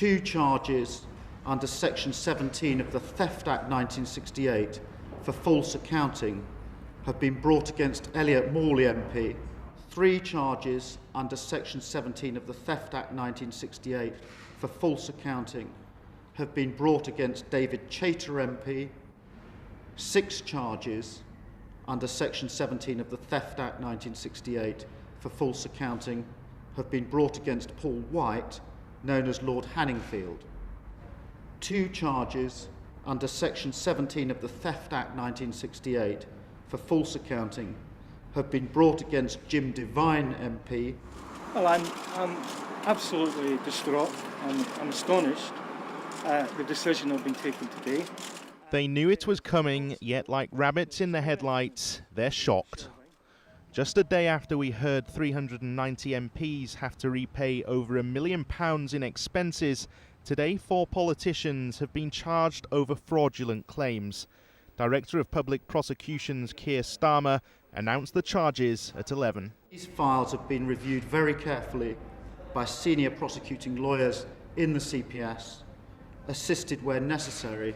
2 charges under Section 17 of the Theft Act 1968 for false accounting have been brought against Elliot Morley MP. 3 charges under Section 17 of the Theft Act 1968 for false accounting have been brought against David Chater MP. 6 charges under Section 17 of the Theft Act 1968 for false accounting have been brought against Paul White, known as Lord Hanningfield. 2 charges under Section 17 of the Theft Act 1968 for false accounting have been brought against Jim Devine MP. Well, I'm absolutely distraught. I'm astonished at the decision that's been taken today. They knew it was coming, yet like rabbits in the headlights, they're shocked. Just a day after we heard 390 MPs have to repay over £1 million in expenses, today 4 politicians have been charged over fraudulent claims. Director of Public Prosecutions Keir Starmer announced the charges at 11. These files have been reviewed very carefully by senior prosecuting lawyers in the CPS, assisted where necessary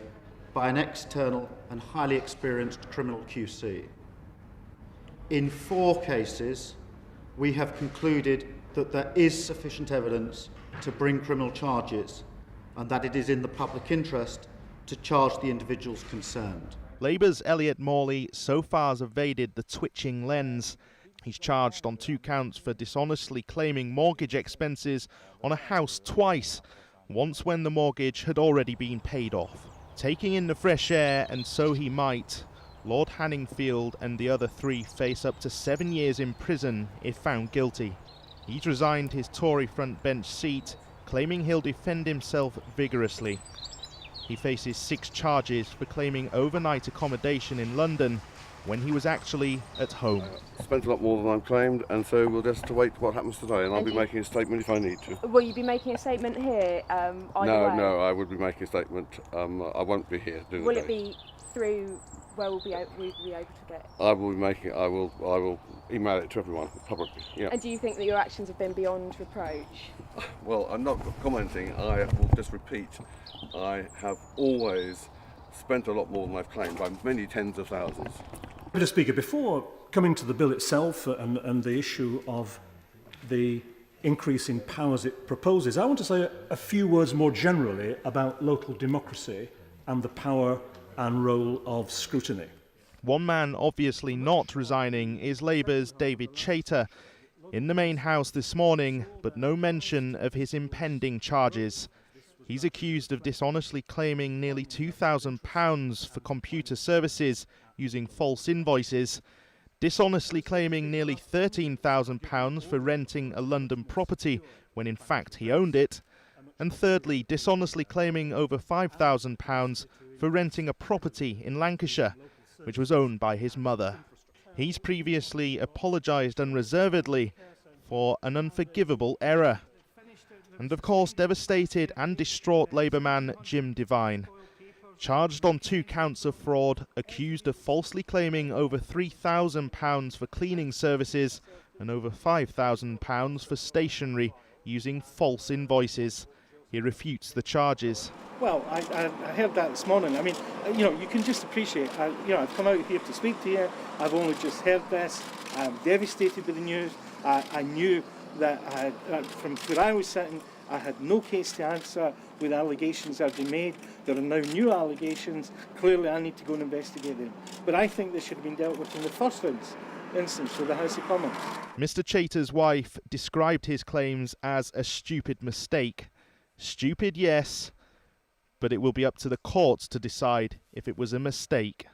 by an external and highly experienced criminal QC. In 4 cases, we have concluded that there is sufficient evidence to bring criminal charges and that it is in the public interest to charge the individuals concerned. Labour's Elliot Morley so far has evaded the twitching lens. He's charged on 2 counts for dishonestly claiming mortgage expenses on a house twice, once when the mortgage had already been paid off. Taking in the fresh air, and so he might, Lord Hanningfield and the other 3 face up to 7 years in prison if found guilty. He's resigned his Tory front bench seat, claiming he'll defend himself vigorously. He faces 6 charges for claiming overnight accommodation in London when he was actually at home. Spent a lot more than I've claimed, and so we'll just wait what happens today, and I'll be making a statement if I need to. Will you be making a statement here? No, I would be making a statement. I won't be here doing Will it be through where we'll be able to get? I will email it to everyone publicly. Yeah. And do you think that your actions have been beyond reproach? Well, I'm not commenting. I will just repeat. I have always spent a lot more than I've claimed, by many tens of thousands. Mr. Speaker, before coming to the bill itself and the issue of the increase in powers it proposes, I want to say a few words more generally about local democracy and the power and role of scrutiny. One man obviously not resigning is Labour's David Chater. In the main house this morning, but no mention of his impending charges. He's accused of dishonestly claiming nearly £2,000 for computer services using false invoices, dishonestly claiming nearly £13,000 for renting a London property when in fact he owned it, and thirdly, dishonestly claiming over £5,000 for renting a property in Lancashire, which was owned by his mother. He's previously apologised unreservedly for an unforgivable error. And of course, devastated and distraught Labour man Jim Devine, charged on 2 counts of fraud, accused of falsely claiming over £3,000 for cleaning services and over £5,000 for stationery using false invoices. He refutes the charges. Well, I heard that this morning. I mean, you can just appreciate, I've come out here to speak to you. I've only just heard this. I'm devastated by the news. I knew that from where I was sitting, I had no case to answer with allegations that have been made. There are now new allegations. Clearly, I need to go and investigate them. But I think this should have been dealt with in the first instance with the House of Commons. Mr. Chater's wife described his claims as a stupid mistake. Stupid, yes, but it will be up to the courts to decide if it was a mistake.